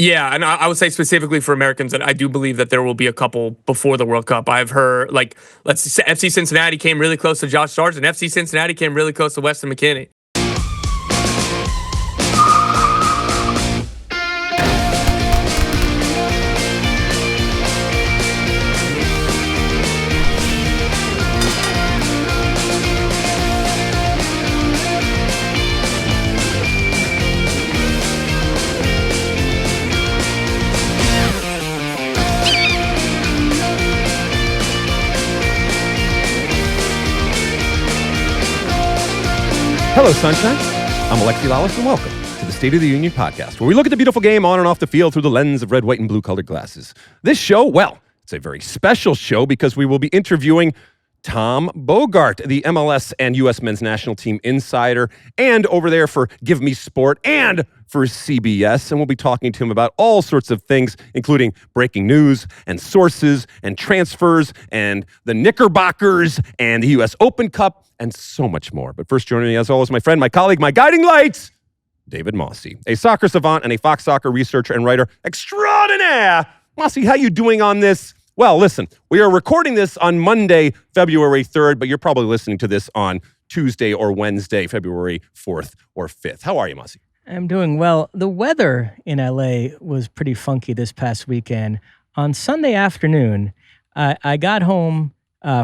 Yeah, and I would say specifically for Americans, that I do believe that there will be a couple before the World Cup. I've heard, like, let's say FC Cincinnati came really close to Josh Sargent. FC Cincinnati came really close to Weston McKennie. Hello, Sunshine. I'm Alexi Lalas, and welcome to the State of the Union podcast, where we look at the beautiful game on and off the field through the lens of red, white, and blue-colored glasses. This show, well, it's a very special show because we will be interviewing Tom Bogert, the MLS and US Men's National Team Insider, and over there for Give Me Sport and for CBS. And we'll be talking to him about all sorts of things, including breaking news and sources and transfers and the Knickerbockers and the US Open Cup and so much more. But first, joining me, as always, my friend, my colleague, my guiding light, David Mosse, a soccer savant and a Fox Soccer researcher and writer extraordinaire. Mosse, how you doing on this? Well, listen, we are recording this on Monday, February 3rd, but you're probably listening to this on Tuesday or Wednesday, February 4th or 5th. How are you, Mosse? I'm doing well. The weather in LA was pretty funky this past weekend. On Sunday afternoon, I got home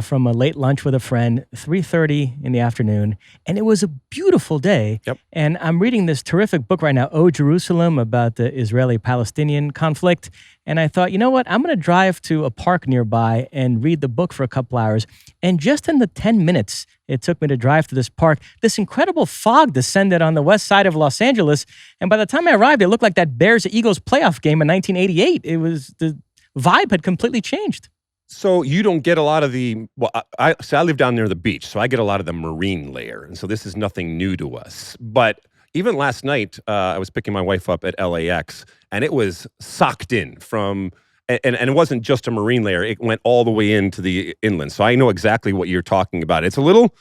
from a late lunch with a friend, 3:30 in the afternoon, and it was a beautiful day. Yep. And I'm reading this terrific book right now, Oh, Jerusalem, about the Israeli-Palestinian conflict. And I thought, you know what? I'm going to drive to a park nearby and read the book for a couple hours. And just in the 10 minutes it took me to drive to this park, this incredible fog descended on the west side of Los Angeles. And by the time I arrived, it looked like that Bears-Eagles playoff game in 1988. The vibe had completely changed. So you don't get a lot of the, well, I live down near the beach, so I get a lot of the marine layer. And so this is nothing new to us. But even last night, I was picking my wife up at LAX, and it was socked in from, and it wasn't just a marine layer. It went all the way into the inland. So I know exactly what you're talking about. It's a little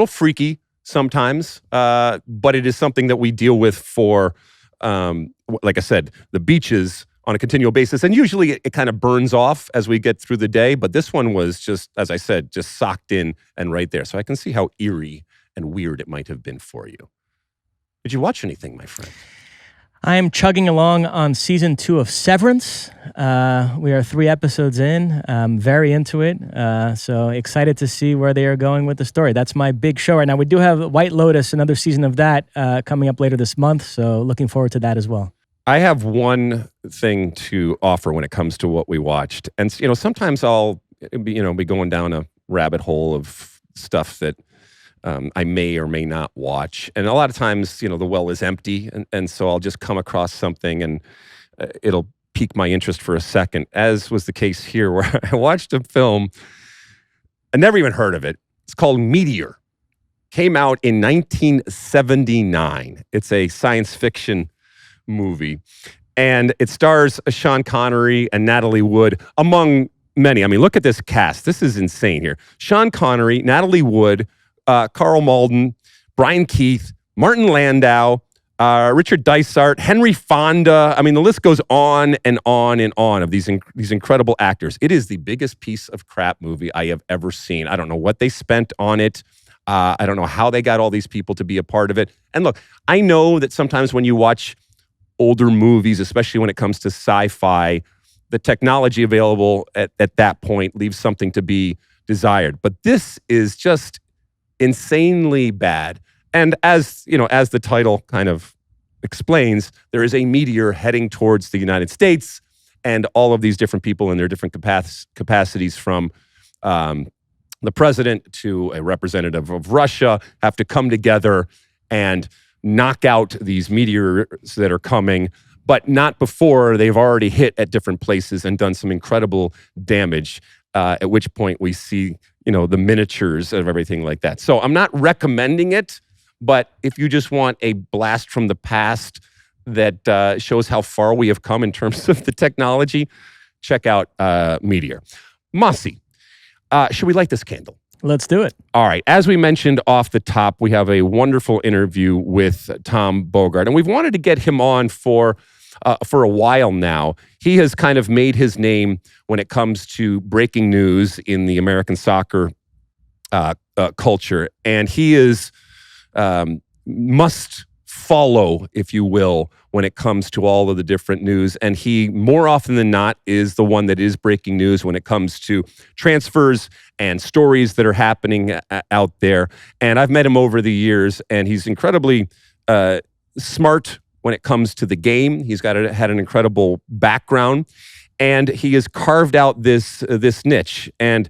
freaky sometimes, but it is something that we deal with for, like I said, the beaches on a continual basis. And usually it kind of burns off as we get through the day. But this one was just, as I said, just socked in and right there. So I can see how eerie and weird it might have been for you. Did you watch anything, my friend? I am chugging along on season 2 of Severance. We are 3 episodes in. I'm very into it. So excited to see where they are going with the story. That's my big show right now. We do have White Lotus, another season of that coming up later this month. So looking forward to that as well. I have one thing to offer when it comes to what we watched. And, sometimes I'll be going down a rabbit hole of stuff that I may or may not watch. And a lot of times, the well is empty. And so I'll just come across something and it'll pique my interest for a second, as was the case here, where I watched a film. I never even heard of it. It's called Meteor. Came out in 1979. It's a science fiction movie, and it stars Sean Connery and Natalie Wood, among many. I mean, look at this cast. This is insane here. Sean Connery, Natalie Wood, Carl Malden, Brian Keith, Martin Landau, Richard Dysart, Henry Fonda. I mean, the list goes on and on and on of these incredible actors. It is the biggest piece of crap movie I have ever seen. I don't know what they spent on it. I don't know how they got all these people to be a part of it. And look, I know that sometimes when you watch older movies, especially when it comes to sci-fi, the technology available at that point leaves something to be desired. But this is just insanely bad. And as the title kind of explains, there is a meteor heading towards the United States, and all of these different people in their different capacities, from the president to a representative of Russia, have to come together and knock out these meteors that are coming, but not before they've already hit at different places and done some incredible damage, at which point we see, the miniatures of everything like that. So I'm not recommending it, but if you just want a blast from the past that shows how far we have come in terms of the technology, check out Meteor. Mosse, should we light this candle? Let's do it. All right. As we mentioned off the top, we have a wonderful interview with Tom Bogert, and we've wanted to get him on for for a while now. He has kind of made his name when it comes to breaking news in the American soccer culture, and he is must follow, if you will, when it comes to all of the different news. And he, more often than not, is the one that is breaking news when it comes to transfers and stories that are happening out there. And I've met him over the years, and he's incredibly smart when it comes to the game. He's had an incredible background, and he has carved out this niche. And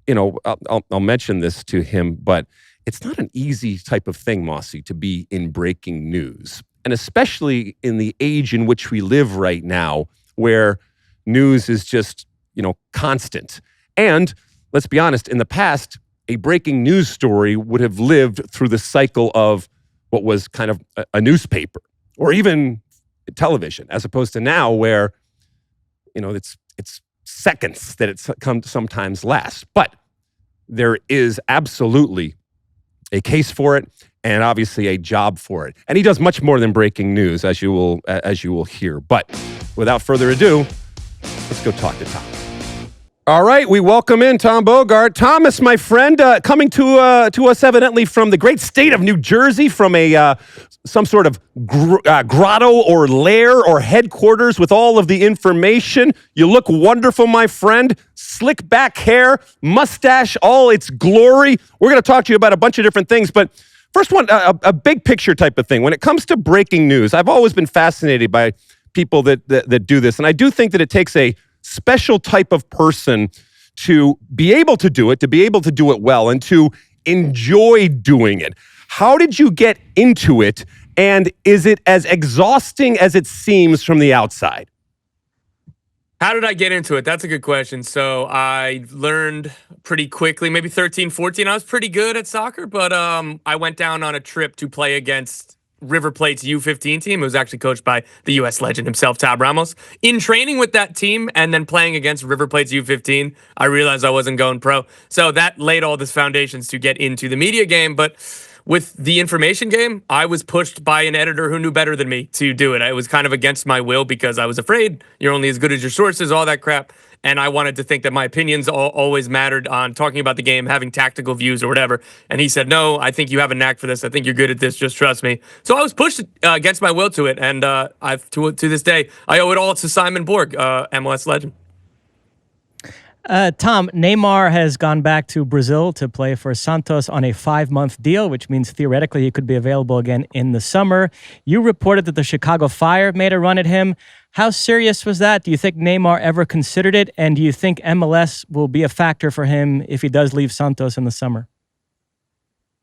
I'll mention this to him, but it's not an easy type of thing, Mosse, to be in breaking news. And especially in the age in which we live right now, where news is just, constant. And let's be honest, in the past, a breaking news story would have lived through the cycle of what was kind of a newspaper or even television, as opposed to now where, it's seconds that it's come to sometimes last. But there is absolutely a case for it, and obviously a job for it. And he does much more than breaking news, as you will hear. But without further ado, let's go talk to Tom. All right, we welcome in Tom Bogert. Thomas, my friend, coming to us evidently from the great state of New Jersey, from some sort of grotto or lair or headquarters with all of the information. You look wonderful, my friend. Slick back hair, mustache, all its glory. We're going to talk to you about a bunch of different things, but first one, a big picture type of thing. When it comes to breaking news, I've always been fascinated by people that do this, and I do think that it takes a special type of person to be able to do it well, and to enjoy doing it. How did you get into it, and is it as exhausting as it seems from the outside? How did I get into it? That's a good question. So I learned pretty quickly, maybe 13, 14. I was pretty good at soccer, but I went down on a trip to play against River Plate's U15 team. It was actually coached by the U.S. legend himself, Tab Ramos. In training with that team and then playing against River Plate's U15, I realized I wasn't going pro. So that laid all the foundations to get into the media game. But with the information game, I was pushed by an editor who knew better than me to do it. It was kind of against my will because I was afraid you're only as good as your sources, all that crap. And I wanted to think that my opinions always mattered on talking about the game, having tactical views or whatever. And he said, no, I think you have a knack for this. I think you're good at this. Just trust me. So I was pushed against my will to it. And to this day, I owe it all to Simon Borg, MLS legend. Tom, Neymar has gone back to Brazil to play for Santos on a 5-month deal, which means theoretically he could be available again in the summer. You reported that the Chicago Fire made a run at him. How serious was that? Do you think Neymar ever considered it? And do you think MLS will be a factor for him if he does leave Santos in the summer?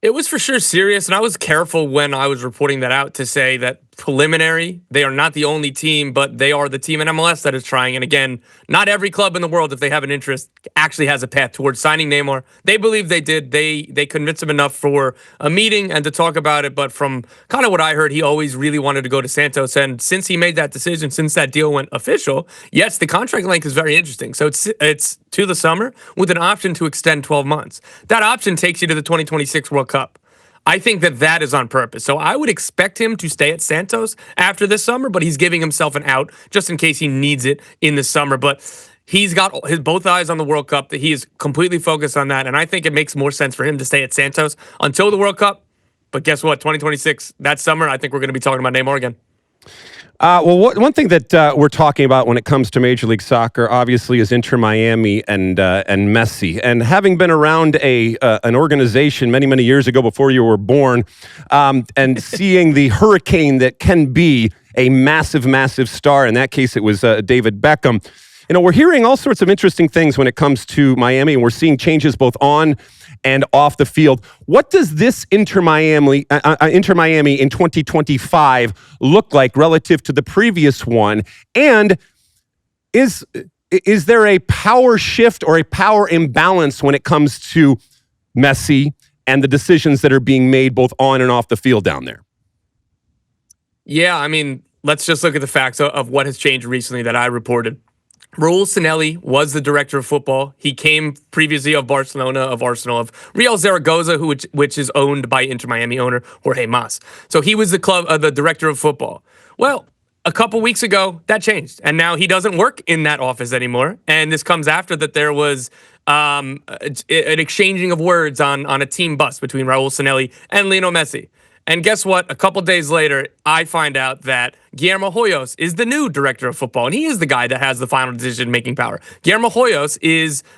It was for sure serious, and I was careful when I was reporting that out to say that preliminary, they are not the only team, but they are the team in MLS that is trying. And again, not every club in the world, if they have an interest, actually has a path towards signing Neymar. They believe they did. They convinced him enough for a meeting and to talk about it. But from kind of what I heard, he always really wanted to go to Santos. And since he made that decision, since that deal went official, yes, the contract length is very interesting. So it's to the summer with an option to extend 12 months. That option takes you to the 2026 World Cup. I think that is on purpose. So I would expect him to stay at Santos after this summer, but he's giving himself an out just in case he needs it in the summer. But he's got his both eyes on the World Cup, that he is completely focused on that. And I think it makes more sense for him to stay at Santos until the World Cup. But guess what? 2026, that summer, I think we're going to be talking about Neymar again. One thing that we're talking about when it comes to Major League Soccer, obviously, is Inter Miami and Messi. And having been around an organization many years ago before you were born, and seeing the hurricane that can be a massive star, in that case it was David Beckham. We're hearing all sorts of interesting things when it comes to Miami, and we're seeing changes both on and off the field. What does this Inter Miami in 2025 look like relative to the previous one? And is there a power shift or a power imbalance when it comes to Messi and the decisions that are being made both on and off the field down there? Yeah, I mean, let's just look at the facts of what has changed recently that I reported. Raul Sinelli was the director of football. He came previously of Barcelona, of Arsenal, of Real Zaragoza, which is owned by Inter Miami owner Jorge Mas. So he was the director of football. Well, a couple weeks ago, that changed. And now he doesn't work in that office anymore. And this comes after that there was an exchanging of words on a team bus between Raul Sanelli and Lionel Messi. And guess what? A couple days later, I find out that Guillermo Hoyos is the new director of football, and he is the guy that has the final decision-making power. Guillermo Hoyos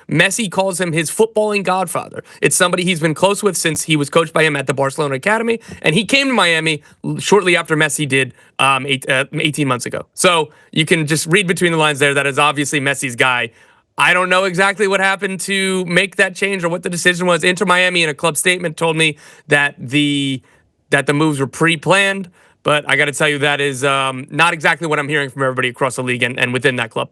Messi calls him his footballing godfather. It's somebody he's been close with since he was coached by him at the Barcelona Academy, and he came to Miami shortly after Messi did 18 months ago. So you can just read between the lines there. That is obviously Messi's guy. I don't know exactly what happened to make that change or what the decision was. Inter Miami in a club statement told me that the moves were pre-planned, but I got to tell you that is not exactly what I'm hearing from everybody across the league and within that club.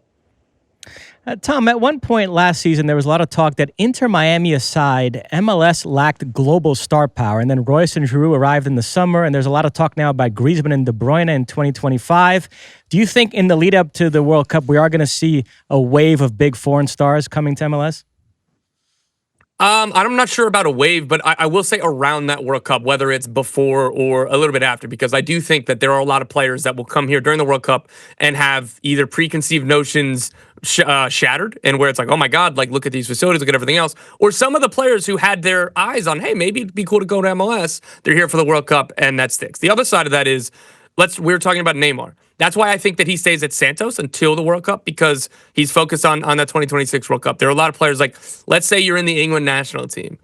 Tom, at one point last season, there was a lot of talk that Inter Miami aside, MLS lacked global star power. And then Royce and Giroud arrived in the summer, and there's a lot of talk now about Griezmann and De Bruyne in 2025. Do you think in the lead up to the World Cup, we are going to see a wave of big foreign stars coming to MLS? I'm not sure about a wave, but I will say around that World Cup, whether it's before or a little bit after, because I do think that there are a lot of players that will come here during the World Cup and have either preconceived notions shattered, and where it's like, oh my God, like look at these facilities, look at everything else, or some of the players who had their eyes on, hey, maybe it'd be cool to go to MLS, they're here for the World Cup, and that sticks. The other side of that is, we were talking about Neymar. That's why I think that he stays at Santos until the World Cup, because he's focused on that 2026 World Cup. There are a lot of players, like, let's say you're in the England national team.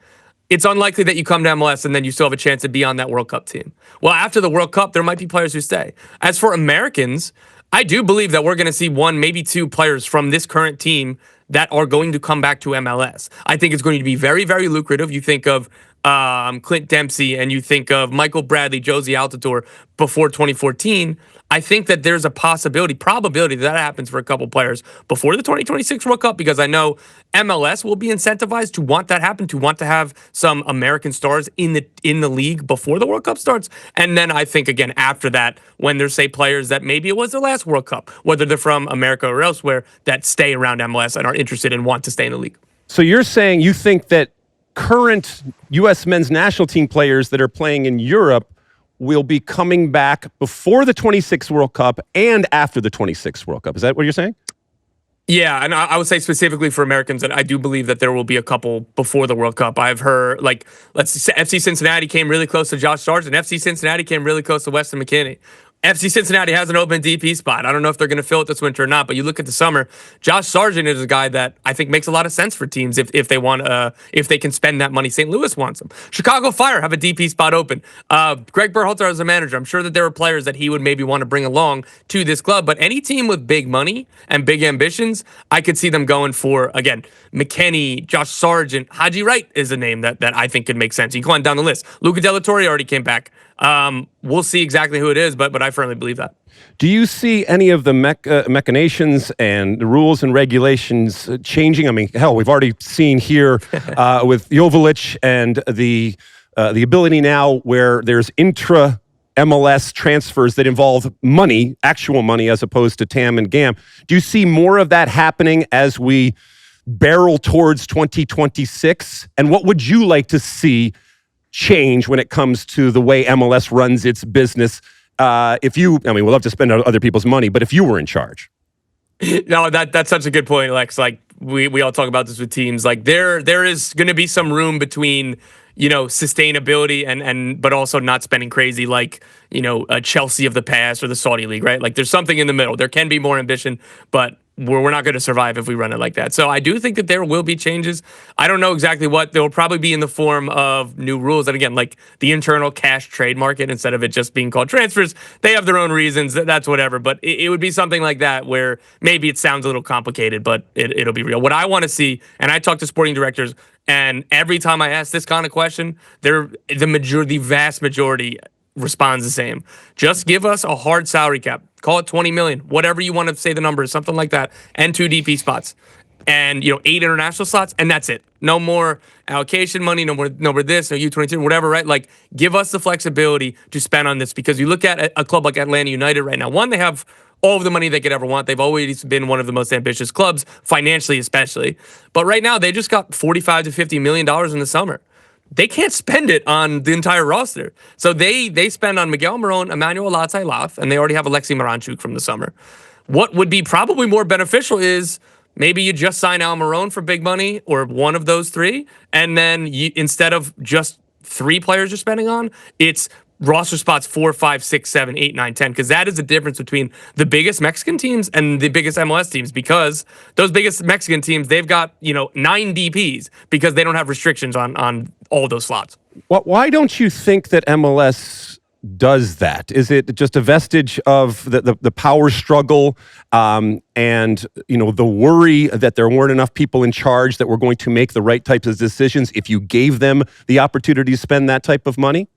It's unlikely that you come to MLS and then you still have a chance to be on that World Cup team. Well, after the World Cup, there might be players who stay. As for Americans, I do believe that we're going to see one, maybe two players from this current team that are going to come back to MLS. I think it's going to be very, very lucrative. You think of Clint Dempsey and you think of Michael Bradley, Josie Altidore before 2014. I think that there's a probability that happens for a couple players before the 2026 World Cup, because I know MLS will be incentivized to want that happen, to want to have some American stars in the league before the World Cup starts. And then I think, again, after that, when there's, say, players that maybe it was their last World Cup, whether they're from America or elsewhere, that stay around MLS and are interested and want to stay in the league. So you're saying you think that current U.S. men's national team players that are playing in Europe will be coming back before the 26th World Cup and after the 26th World Cup. Is that what you're saying? Yeah, and I would say specifically for Americans that I do believe that there will be a couple before the World Cup. I've heard, like, let's say FC Cincinnati came really close to Josh Sargent. FC Cincinnati came really close to Weston McKennie. FC Cincinnati has an open DP spot. I don't know if they're going to fill it this winter or not, but you look at the summer, Josh Sargent is a guy that I think makes a lot of sense for teams if they want if they can spend that money. St. Louis wants him. Chicago Fire have a DP spot open. Greg Berhalter as a manager, I'm sure that there are players that he would maybe want to bring along to this club, but any team with big money and big ambitions, I could see them going for, again, McKennie, Josh Sargent. Haji Wright is a name that I think could make sense. You can go on down the list. Luca Della Torre already came back. We'll see exactly who it is, but I firmly believe that. Do you see any of the machinations and the rules and regulations changing? I mean, hell, we've already seen here with Joveljic and the ability now where there's intra-MLS transfers that involve money, actual money, as opposed to TAM and GAM. Do you see more of that happening as we barrel towards 2026? And what would you like to see change when it comes to the way MLS runs its business? We'd love to spend other people's money, but if you were in charge. No, that's such a good point, Lex. Like we all talk about this with teams. Like there is going to be some room between, sustainability and but also not spending crazy, like, a Chelsea of the past or the Saudi League, right? Like there's something in the middle. There can be more ambition, but we're not going to survive if we run it like that. So I do think that there will be changes. I don't know exactly what. There will probably be in the form of new rules. And again, like the internal cash trade market, instead of it just being called transfers, they have their own reasons. That's whatever. But it would be something like that where maybe it sounds a little complicated, but it'll be real. What I want to see, and I talk to sporting directors, and every time I ask this kind of question, the vast majority responds the same. Just give us a hard salary cap. Call it 20 million, whatever you want to say the number is, something like that, and 2 DP spots, and 8 international slots, and that's it. No more allocation money, no more this, no U22, whatever, right? Like, give us the flexibility to spend on this, because you look at a club like Atlanta United right now. One, they have all of the money they could ever want. They've always been one of the most ambitious clubs, financially especially. But right now, they just got $45 to $50 million in the summer. they can't spend it on the entire roster. So they spend on Miguel Almiron, Emmanuel Latte Lath, and they already have Alexi Lalas from the summer. What would be probably more beneficial is maybe you just sign Almiron for big money or one of those three, and then instead of just 3 players you're spending on, it's roster spots 4, 5, 6, 7, 8, 9, 10, because that is the difference between the biggest Mexican teams and the biggest MLS teams, because those biggest Mexican teams, they've got, 9 DPs because they don't have restrictions on all those slots. Why don't you think that MLS does that? Is it just a vestige of the power struggle and the worry that there weren't enough people in charge that were going to make the right types of decisions if you gave them the opportunity to spend that type of money?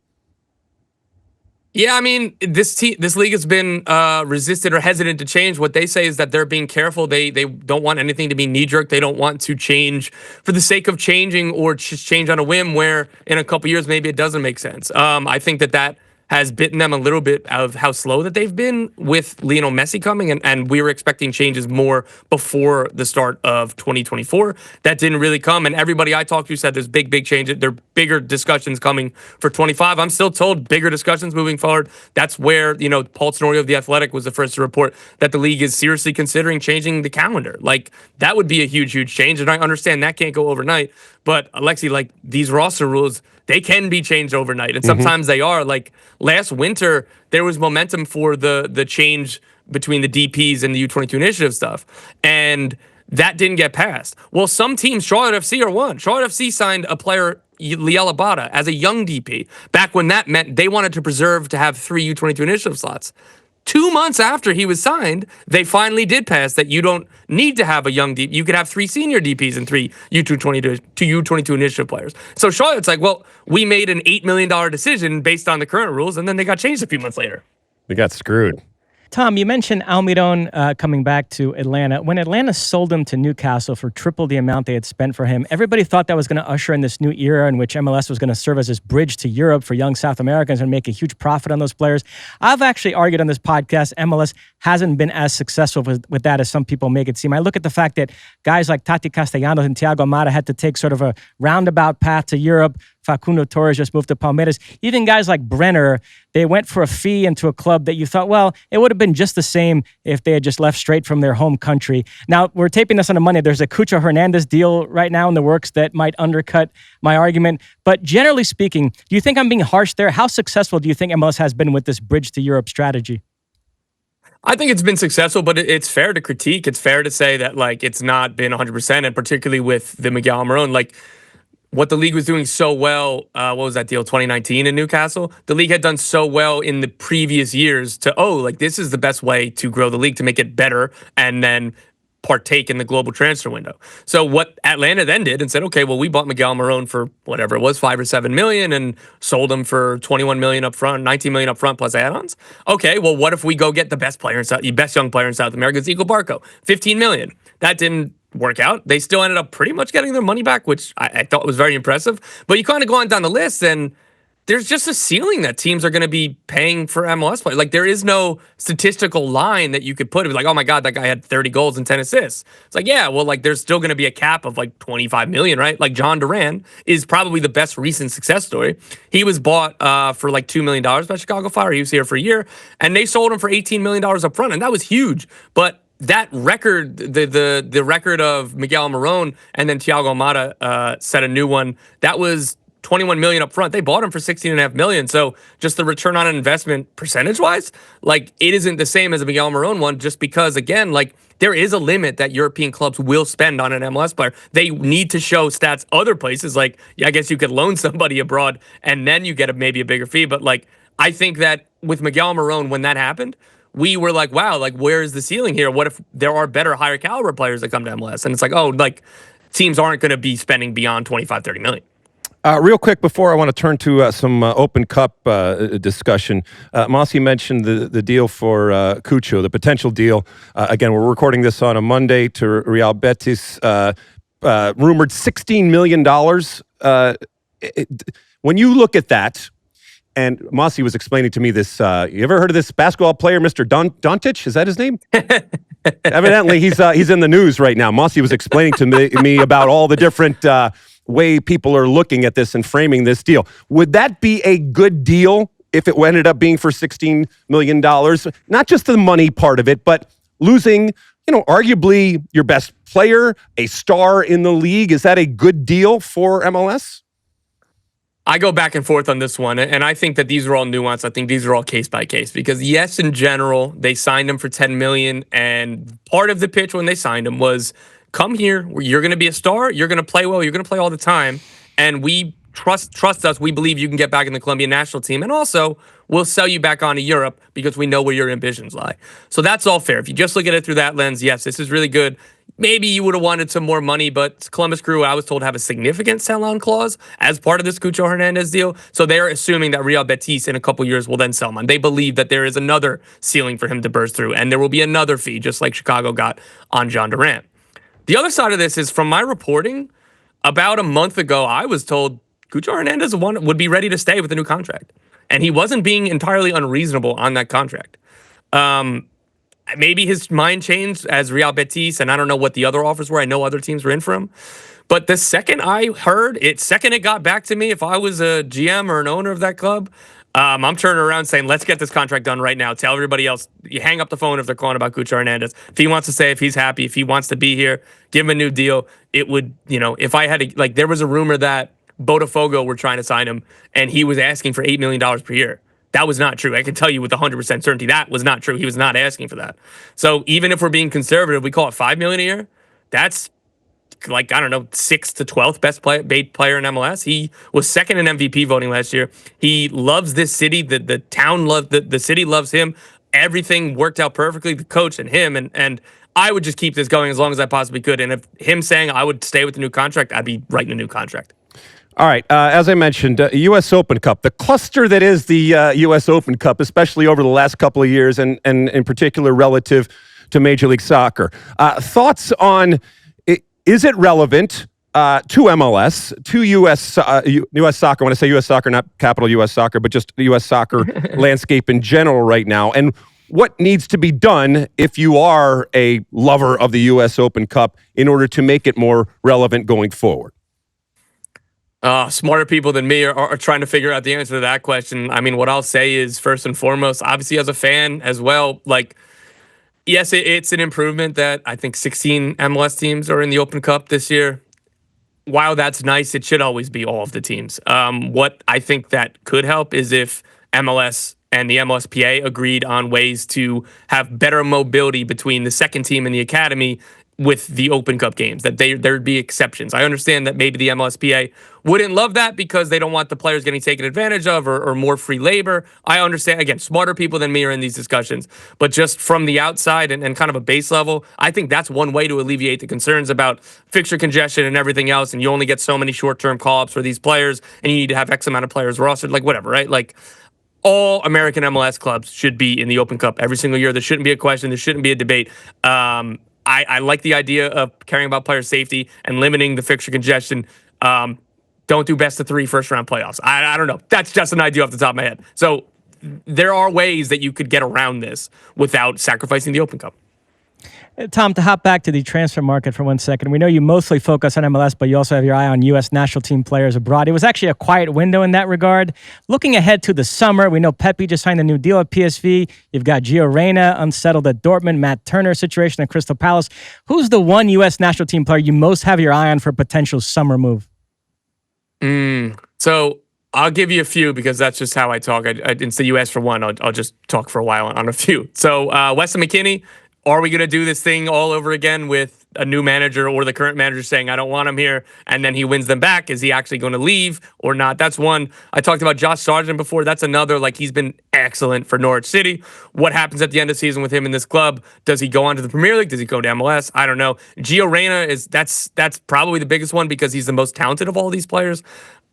Yeah, I mean, this league has been resistant or hesitant to change. What they say is that they're being careful. They don't want anything to be knee-jerk. They don't want to change for the sake of changing or just change on a whim where in a couple years maybe it doesn't make sense. I think that has bitten them a little bit of how slow that they've been with Lionel Messi coming, and we were expecting changes more before the start of 2024. That didn't really come, and everybody I talked to said there's big changes. There are bigger discussions coming for 25. I'm still told bigger discussions moving forward. That's where, Paul Tenorio of The Athletic was the first to report that the league is seriously considering changing the calendar. Like, that would be a huge change, and I understand that can't go overnight. But, Alexi, these roster rules, they can be changed overnight, and sometimes they are. Like, last winter, there was momentum for the change between the DPs and the U22 initiative stuff, and that didn't get passed. Well, some teams, Charlotte FC are one. Charlotte FC signed a player, Liel Abada, as a young DP, back when that meant they wanted to have 3 U22 initiative slots. 2 months after he was signed, they finally did pass that you don't need to have a young DP. You could have 3 senior DPs and 3 U22 initiative players. So Charlotte's like, well, we made an $8 million decision based on the current rules, and then they got changed a few months later. They got screwed. Tom, you mentioned Almiron coming back to Atlanta. When Atlanta sold him to Newcastle for triple the amount they had spent for him, everybody thought that was going to usher in this new era in which MLS was going to serve as this bridge to Europe for young South Americans and make a huge profit on those players. I've actually argued on this podcast, MLS hasn't been as successful with that as some people make it seem. I look at the fact that guys like Tati Castellanos and Thiago Almada had to take sort of a roundabout path to Europe. Facundo Torres just moved to Palmeiras. Even guys like Brenner, they went for a fee into a club that you thought, well, it would have been just the same if they had just left straight from their home country. Now, we're taping this on a Monday. There's a Cucho Hernandez deal right now in the works that might undercut my argument. But generally speaking, do you think I'm being harsh there? How successful do you think MLS has been with this bridge to Europe strategy? I think it's been successful, but it's fair to critique. It's fair to say that it's not been 100%, and particularly with the Miguel Almiron, what the league was doing so well, what was that deal, 2019 in Newcastle? The league had done so well in the previous years this is the best way to grow the league, to make it better and then partake in the global transfer window. So what Atlanta then did and said, okay, well, we bought Miguel Almiron for whatever it was, 5 or 7 million, and sold him for 21 million up front, 19 million up front plus add-ons. Okay, well, what if we go get the best young player in South America, Zico Barco, 15 million. That didn't work out. They still ended up pretty much getting their money back, which I thought was very impressive. But you kind of go on down the list, and there's just a ceiling that teams are going to be paying for MLS players. There is no statistical line that you could put. It was oh my God, that guy had 30 goals and 10 assists. It's there's still going to be a cap of 25 million, right? John Duran is probably the best recent success story. He was bought for $2 million by Chicago Fire. He was here for a year, and they sold him for $18 million up front, and that was huge. But that record, the record of Miguel Almiron and then Thiago Almada set a new one. That was 21 million up front. They bought him for 16.5 million. So just the return on investment percentage-wise, it isn't the same as a Miguel Almiron one, just because, again, there is a limit that European clubs will spend on an MLS player. They need to show stats other places. I guess you could loan somebody abroad and then you get maybe a bigger fee. But I think that with Miguel Almiron, when that happened, we were wow, where is the ceiling here? What if there are better, higher caliber players that come to MLS? And it's teams aren't going to be spending beyond 25, 30 million. Real quick, before I want to turn to some Open Cup discussion, Mosse mentioned the deal for Cucho, the potential deal. Again, we're recording this on a Monday to Real Betis. Rumored $16 million. When you look at that, and Mosse was explaining to me this, you ever heard of this basketball player, Mr. Doncic? Is that his name? Evidently, he's in the news right now. Mosse was explaining to me about all the different way people are looking at this and framing this deal. Would that be a good deal if it ended up being for $16 million? Not just the money part of it, but losing, arguably your best player, a star in the league. Is that a good deal for MLS? I go back and forth on this one, and I think that these are all nuanced. I think these are all case by case because, yes, in general, they signed him for $10 million, and part of the pitch when they signed him was, come here, you're going to be a star, you're going to play well, you're going to play all the time, and we trust us. We believe you can get back in the Colombian national team, and also we'll sell you back on to Europe because we know where your ambitions lie. So that's all fair. If you just look at it through that lens, yes, this is really good. Maybe you would have wanted some more money, but Columbus Crew, I was told, have a significant sell-on clause as part of this Cucho Hernandez deal. So they're assuming that Real Betis in a couple years will then sell him on. They believe that there is another ceiling for him to burst through, and there will be another fee, just like Chicago got on John Durant. The other side of this is, from my reporting, about a month ago, I was told Cucho Hernandez would be ready to stay with a new contract. And he wasn't being entirely unreasonable on that contract. Maybe his mind changed as Real Betis, and I don't know what the other offers were. I know other teams were in for him. But the second I heard it, second it got back to me, if I was a GM or an owner of that club, I'm turning around saying, let's get this contract done right now. Tell everybody else, you hang up the phone if they're calling about Cucho Hernandez. If he wants to stay, if he's happy, if he wants to be here, give him a new deal. It would, if I had to, there was a rumor that Botafogo were trying to sign him, and he was asking for $8 million per year. That was not true. I can tell you with 100% certainty that was not true. He was not asking for that. So even if we're being conservative, we call it $5 million a year. That's 6th to 12th best paid player in MLS. He was second in MVP voting last year. He loves this city. The town loves the city loves him. Everything worked out perfectly. The coach and him and I would just keep this going as long as I possibly could. And if him saying I would stay with the new contract, I'd be writing a new contract. All right. As I mentioned, U.S. Open Cup, the cluster that is the U.S. Open Cup, especially over the last couple of years and in particular relative to Major League Soccer. Thoughts on, is it relevant to MLS, to U.S. Soccer? When I say U.S. Soccer, not capital U.S. Soccer, but just the U.S. soccer landscape in general right now. And what needs to be done if you are a lover of the U.S. Open Cup in order to make it more relevant going forward? Smarter people than me are trying to figure out the answer to that question. I mean, what I'll say is, first and foremost, obviously as a fan as well, yes, it's an improvement that I think 16 MLS teams are in the Open Cup this year. While that's nice, it should always be all of the teams. What I think that could help is if MLS and the MLSPA agreed on ways to have better mobility between the second team and the academy with the Open Cup games, that there'd be exceptions. I understand that maybe the MLSPA wouldn't love that because they don't want the players getting taken advantage of or more free labor. I understand. Again, smarter people than me are in these discussions. But just from the outside and kind of a base level, I think that's one way to alleviate the concerns about fixture congestion and everything else, and you only get so many short-term call-ups for these players, and you need to have X amount of players rostered, whatever, right? All American MLS clubs should be in the Open Cup every single year. There shouldn't be a question. There shouldn't be a debate. I like the idea of caring about player safety and limiting the fixture congestion. Don't do best of 3 first-round playoffs. I don't know. That's just an idea off the top of my head. So there are ways that you could get around this without sacrificing the Open Cup. Tom, to hop back to the transfer market for 1 second, we know you mostly focus on MLS, but you also have your eye on U.S. national team players abroad. It was actually a quiet window in that regard. Looking ahead to the summer, we know Pepe just signed a new deal at PSV. You've got Gio Reyna unsettled at Dortmund, Matt Turner situation at Crystal Palace. Who's the one U.S. national team player you most have your eye on for a potential summer move? So I'll give you a few because that's just how I talk. Instead you ask for one, I'll just talk for a while on a few. So Weston McKennie. Are we going to do this thing all over again with a new manager or the current manager saying, I don't want him here, and then he wins them back? Is he actually going to leave or not? That's one. I talked about Josh Sargent before. That's another. He's been excellent for Norwich City. What happens at the end of the season with him in this club? Does he go on to the Premier League? Does he go to MLS? I don't know. Gio Reyna that's probably the biggest one because he's the most talented of all these players.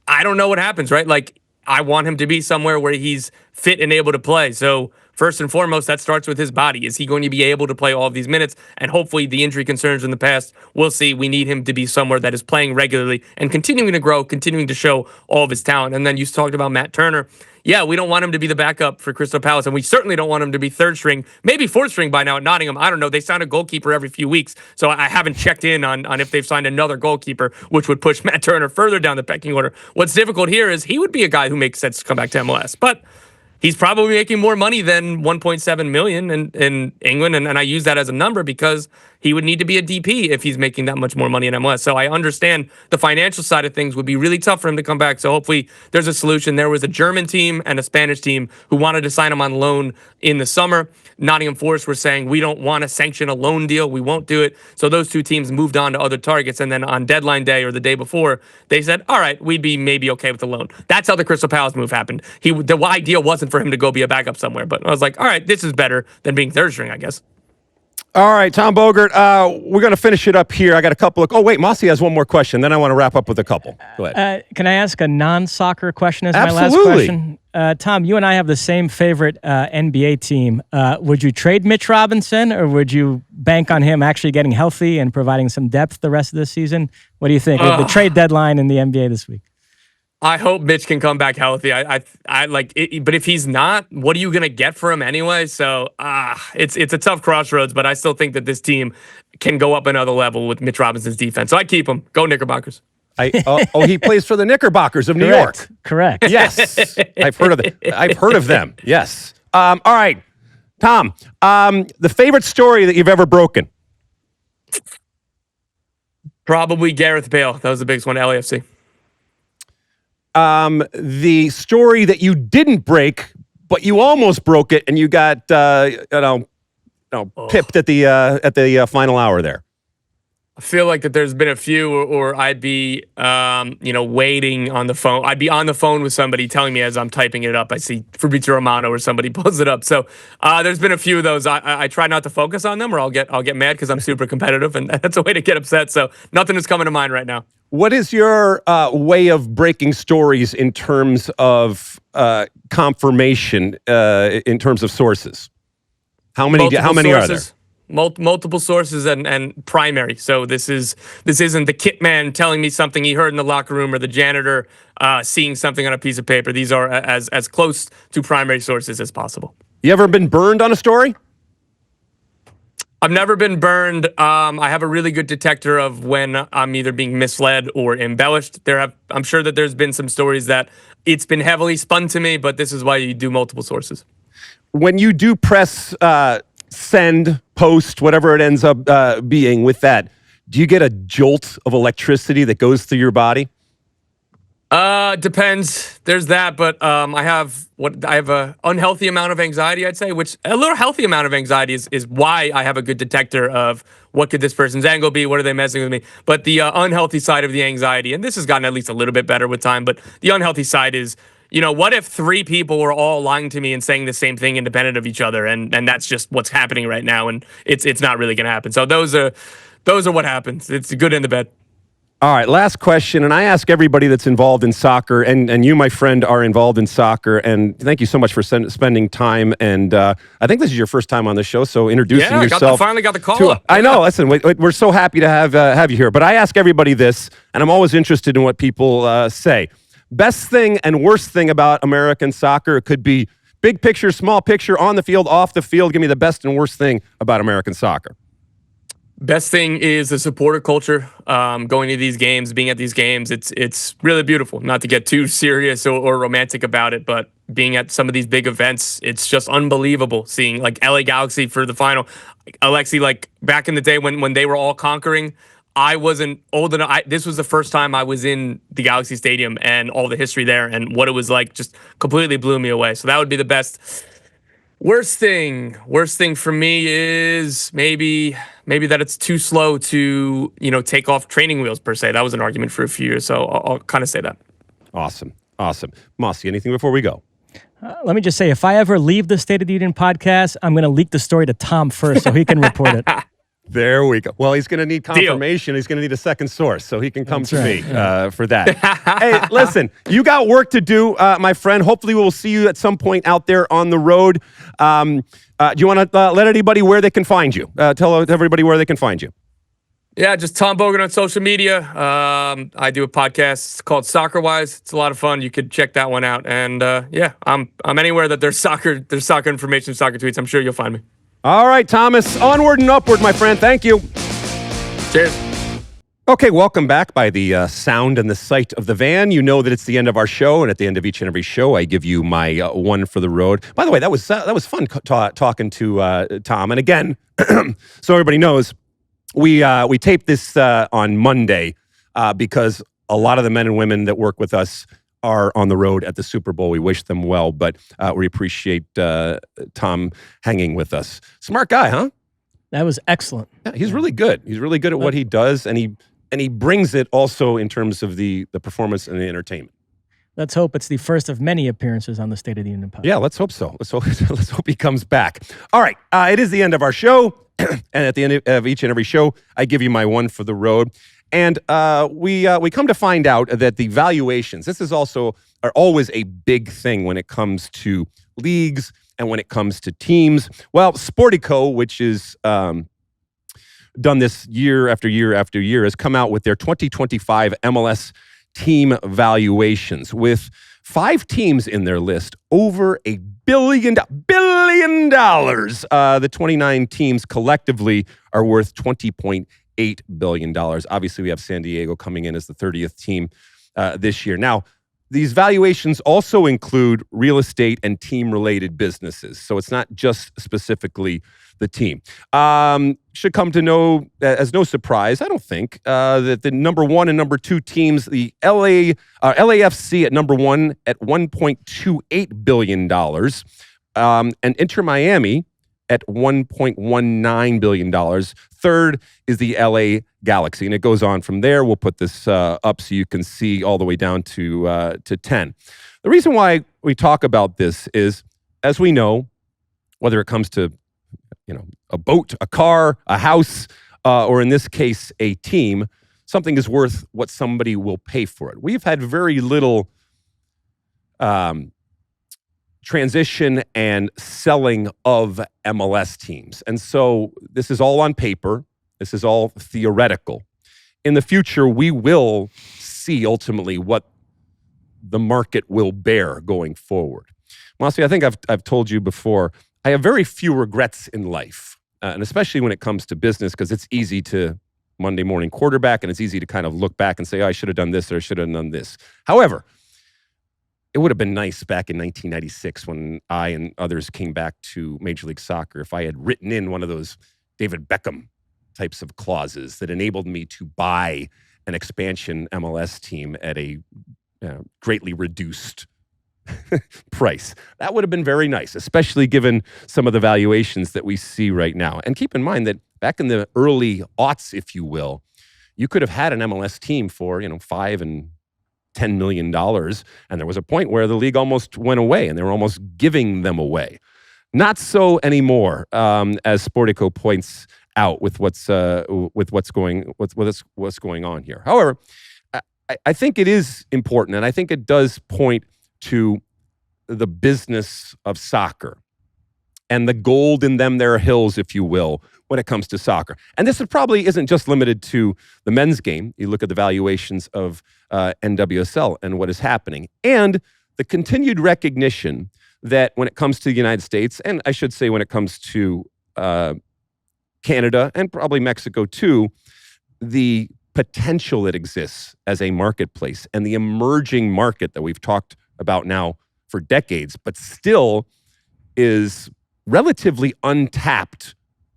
I don't know what happens, right? I want him to be somewhere where he's fit and able to play. So first and foremost, that starts with his body. Is he going to be able to play all of these minutes? And hopefully the injury concerns in the past, we'll see. We need him to be somewhere that is playing regularly and continuing to grow, continuing to show all of his talent. And then you talked about Matt Turner. yeah, we don't want him to be the backup for Crystal Palace, and we certainly don't want him to be third string, maybe fourth string by now at Nottingham. I don't know. They sign a goalkeeper every few weeks, so I haven't checked in on if they've signed another goalkeeper, which would push Matt Turner further down the pecking order. What's difficult here is he would be a guy who makes sense to come back to MLS, but he's probably making more money than 1.7 million in England, and I use that as a number because he would need to be a DP if he's making that much more money in MLS. So I understand the financial side of things would be really tough for him to come back. So hopefully there's a solution. There was a German team and a Spanish team who wanted to sign him on loan in the summer. Nottingham Forest were saying, we don't want to sanction a loan deal. We won't do it. So those two teams moved on to other targets. And then on deadline day or the day before, they said, all right, we'd be maybe okay with the loan. That's how the Crystal Palace move happened. The idea wasn't for him to go be a backup somewhere. But I was like, all right, this is better than being third string, I guess. All right, Tom Bogert, we're going to finish it up here. I got a couple of... Oh, wait, Mosse has one more question. Then I want to wrap up with a couple. Go ahead. Can I ask a non-soccer question as Absolutely. my last question? Tom, you and I have the same favorite NBA team. Would you trade Mitch Robinson, or would you bank on him actually getting healthy and providing some depth the rest of the season? What do you think? The trade deadline in the NBA this week. I hope Mitch can come back healthy. I like it, but if he's not, what are you going to get for him anyway? So it's a tough crossroads, but I still think that this team can go up another level with Mitch Robinson's defense. So I keep him. Go Knickerbockers. He plays for the Knickerbockers of New York. Correct. Yes, I've heard of them. Yes. All right, Tom. The favorite story that you've ever broken? Probably Gareth Bale. That was the biggest one. LAFC. The story that you didn't break, but you almost broke it, and you got pipped at the final hour there. I feel like that there's been a few, or I'd be waiting on the phone. I'd be on the phone with somebody telling me as I'm typing it up, I see Fabrizio Romano or somebody pulls it up. So there's been a few of those. I try not to focus on them, or I'll get mad because I'm super competitive, and that's a way to get upset. So nothing is coming to mind right now. What is your way of breaking stories in terms of confirmation, in terms of sources? How many are there? Multiple sources and primary. So this isn't the kit man telling me something he heard in the locker room or the janitor seeing something on a piece of paper. These are as close to primary sources as possible. You ever been burned on a story? I've never been burned. I have a really good detector of when I'm either being misled or embellished. I'm sure that there's been some stories that it's been heavily spun to me, but this is why you do multiple sources. When you do press send, post, whatever it ends up being with that, do you get a jolt of electricity that goes through your body? Depends. There's that, but I have a unhealthy amount of anxiety, I'd say, which a little healthy amount of anxiety is why I have a good detector of what could this person's angle be, what are they messing with me. But the unhealthy side of the anxiety, and this has gotten at least a little bit better with time, but the unhealthy side is, what if 3 people were all lying to me and saying the same thing independent of each other, and that's just what's happening right now, and it's not really going to happen. So those are what happens. It's the good and the bad. All right, last question, and I ask everybody that's involved in soccer, and you, my friend, are involved in soccer, and thank you so much for spending time, and I think this is your first time on the show, so introducing yourself. I finally got the call. I know, listen, we're so happy to have you here, but I ask everybody this, and I'm always interested in what people say. Best thing and worst thing about American soccer. It could be big picture, small picture, on the field, off the field. Give me the best and worst thing about American soccer. Best thing is the supporter culture. Going to these games, being at these games, it's really beautiful. Not to get too serious or romantic about it, but being at some of these big events, it's just unbelievable. Seeing like LA Galaxy for the final, Alexi, like back in the day when they were all conquering. I wasn't old enough. This was the first time I was in the Galaxy Stadium, and all the history there and what it was like just completely blew me away. So that would be the best. Worst thing for me is maybe that it's too slow to, take off training wheels per se. That was an argument for a few years, so I'll kind of say that. Awesome. Mosse, anything before we go? Let me just say, if I ever leave the State of the Union podcast, I'm going to leak the story to Tom first so he can report it. There we go. Well, he's going to need confirmation. Deal. He's going to need a second source, so he can come to me for that. Hey, listen, you got work to do, my friend. Hopefully, we'll see you at some point out there on the road. Do you want to let anybody where they can find you? Tell everybody where they can find you. Yeah, just Tom Bogert on social media. I do a podcast called Soccer Wise. It's a lot of fun. You could check that one out. And yeah, I'm anywhere that there's soccer information, soccer tweets. I'm sure you'll find me. All right, Thomas, onward and upward, my friend. Thank you. Cheers. Okay, welcome back by the sound and the sight of the van. You know that it's the end of our show, and at the end of each and every show, I give you my one for the road. By the way, that was fun talking to Tom. And again, so everybody knows, we taped this on Monday because a lot of the men and women that work with us are on the road at the Super Bowl. We wish them well, but we appreciate Tom hanging with us. Smart guy, huh? That was excellent. Yeah, he's really good. He's really good at what he does, and he brings it also in terms of the performance and the entertainment. Let's hope it's the first of many appearances on the State of the Union podcast. Yeah, let's hope so. Let's hope he comes back. All right, it is the end of our show, and at the end of each and every show, I give you my one for the road. And we come to find out that the valuations, this is are always a big thing when it comes to leagues and when it comes to teams. Well, Sportico, which is done this year after year after year, has come out with their 2025 MLS Team Valuations with 5 teams in their list over $1 billion. The 29 teams collectively are worth $20.8 billion. Obviously, we have San Diego coming in as the 30th team this year. Now, these valuations also include real estate and team-related businesses, so it's not just specifically the team. Should come to know as no surprise, I don't think, that the number 1 and number 2 teams, the LAFC at number 1 at $1.28 billion, and Inter Miami at $1.19 billion. Third is the LA Galaxy, and it goes on from there. We'll put this up so you can see all the way down to 10. The reason why we talk about this is, as we know, whether it comes to a boat, a car, a house, or in this case, a team, something is worth what somebody will pay for it. We've had very little transition and selling of MLS teams. And so this is all on paper. This is all theoretical. In the future, we will see ultimately what the market will bear going forward. Mosse, I think I've told you before, I have very few regrets in life, and especially when it comes to business, because it's easy to Monday morning quarterback, and it's easy to kind of look back and say, oh, I should have done this or I should have done this. However, it would have been nice back in 1996 when I and others came back to Major League Soccer if I had written in one of those David Beckham types of clauses that enabled me to buy an expansion MLS team at a greatly reduced price. That would have been very nice, especially given some of the valuations that we see right now. And keep in mind that back in the early aughts, if you will, you could have had an MLS team for, $5 and $10 million. And there was a point where the league almost went away and they were almost giving them away. Not so anymore, as Sportico points out with what's going on here. However, I think it is important, and I think it does point to the business of soccer and the gold in them there hills, if you will, when it comes to soccer. And this probably isn't just limited to the men's game. You look at the valuations of NWSL and what is happening, and the continued recognition that when it comes to the United States, and I should say when it comes to Canada and probably Mexico too, the potential that exists as a marketplace and the emerging market that we've talked about now for decades, but still is relatively untapped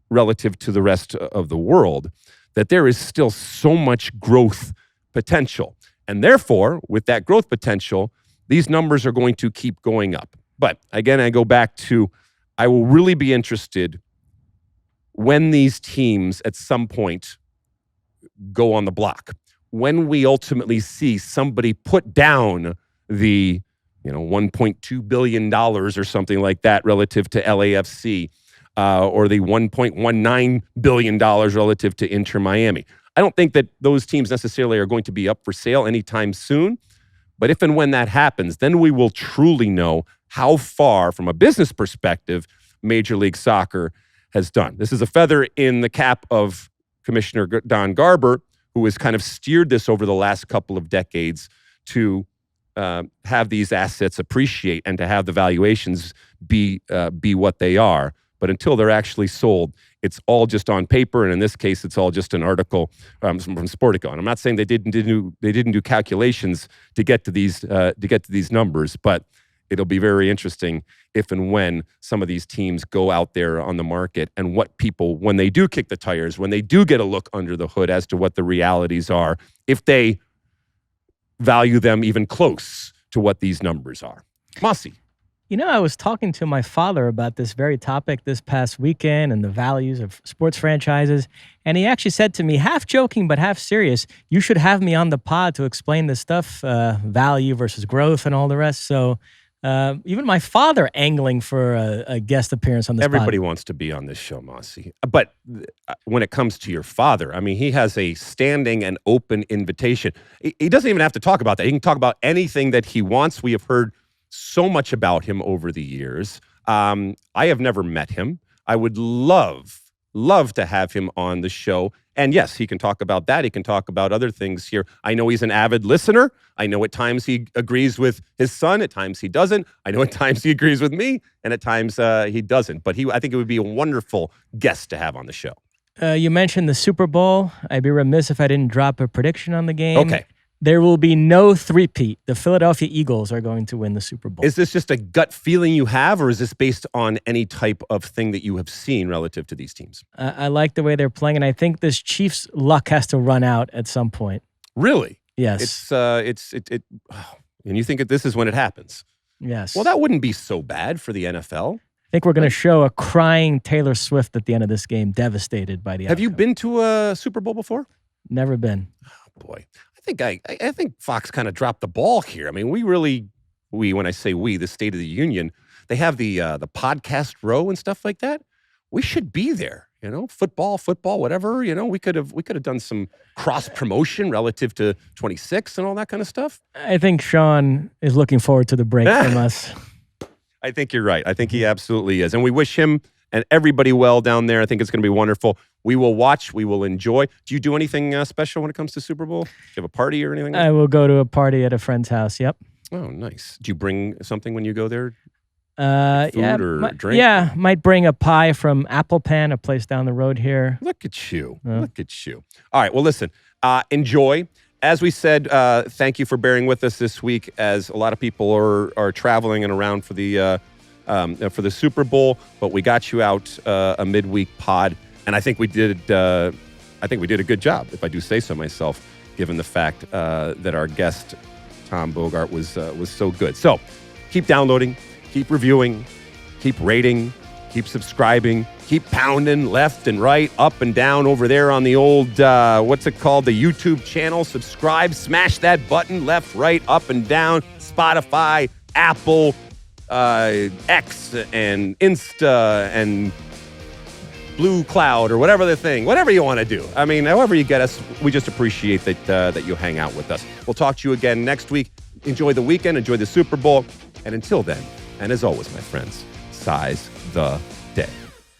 relative to the rest of the world, that there is still so much growth potential. And therefore, with that growth potential, these numbers are going to keep going up. But again, I go back to, I will really be interested when these teams at some point go on the block, when we ultimately see somebody put down the $1.2 billion or something like that relative to LAFC, or the $1.19 billion relative to Inter Miami. I don't think that those teams necessarily are going to be up for sale anytime soon, but if and when that happens, then we will truly know how far, from a business perspective, Major League Soccer has done. This is a feather in the cap of Commissioner Don Garber, who has kind of steered this over the last couple of decades to have these assets appreciate and to have the valuations be what they are. But until they're actually sold, it's all just on paper, and in this case, it's all just an article from Sportico. And I'm not saying they didn't do calculations to get to these numbers, but it'll be very interesting if and when some of these teams go out there on the market and what people, when they do kick the tires, when they do get a look under the hood as to what the realities are, if they value them even close to what these numbers are. Mosse. You know, I was talking to my father about this very topic this past weekend and the values of sports franchises. And he actually said to me, half joking but half serious, you should have me on the pod to explain this stuff, value versus growth and all the rest. So even my father angling for a guest appearance on this Everybody pod. wants to be on this show, Mosse. But when it comes to your father, I mean, he has a standing and open invitation. He doesn't even have to talk about that. He can talk about anything that he wants. We have heard so much about him over the years. I have never met him. I would love to have him on the show. And yes, he can talk about that. He can talk about other things here. I know he's an avid listener. I know at times he agrees with his son. At times he doesn't. I know at times he agrees with me. And at times he doesn't. But I think it would be a wonderful guest to have on the show. You mentioned the Super Bowl. I'd be remiss if I didn't drop a prediction on the game. Okay. There will be no three-peat. The Philadelphia Eagles are going to win the Super Bowl. Is this just a gut feeling you have, or is this based on any type of thing that you have seen relative to these teams? I like the way they're playing, and I think this Chiefs luck has to run out at some point. Really? Yes. And you think that this is when it happens? Yes. Well, that wouldn't be so bad for the NFL. I think we're going to show a crying Taylor Swift at the end of this game, devastated by the Have you outcome. been to a Super Bowl before? Never been. Oh, boy. I think Fox kind of dropped the ball here. I mean, when I say we, the State of the Union, they have the podcast row and stuff like that. We should be there. You know, football, whatever. You know, we could have done some cross promotion relative to 26 and all that kind of stuff. I think Sean is looking forward to the break from us. I think you're right. I think he absolutely is, and we wish him and everybody well down there. I think it's going to be wonderful. We will watch. We will enjoy. Do you do anything special when it comes to Super Bowl? Do you have a party or anything? I will go to a party at a friend's house. Yep. Oh, nice. Do you bring something when you go there? Food or drink? Yeah, might bring a pie from Apple Pan, a place down the road here. Look at you. Look at you. All right. Well, listen, enjoy. As we said, thank you for bearing with us this week as a lot of people are traveling and around for the Super Bowl, but we got you out a midweek pod, and I think we did a good job, if I do say so myself, given the fact that our guest Tom Bogert was so good. So keep downloading, keep reviewing, keep rating, keep subscribing, keep pounding left and right, up and down over there on the old what's it called, the YouTube channel. Subscribe, smash that button, left, right, up and down. Spotify, Apple, X and Insta and Blue Cloud or whatever you want to do. I mean, however you get us, we just appreciate that you hang out with us. We'll talk to you again next week. Enjoy the weekend, enjoy the Super Bowl, and until then, and as always, my friends, size the day.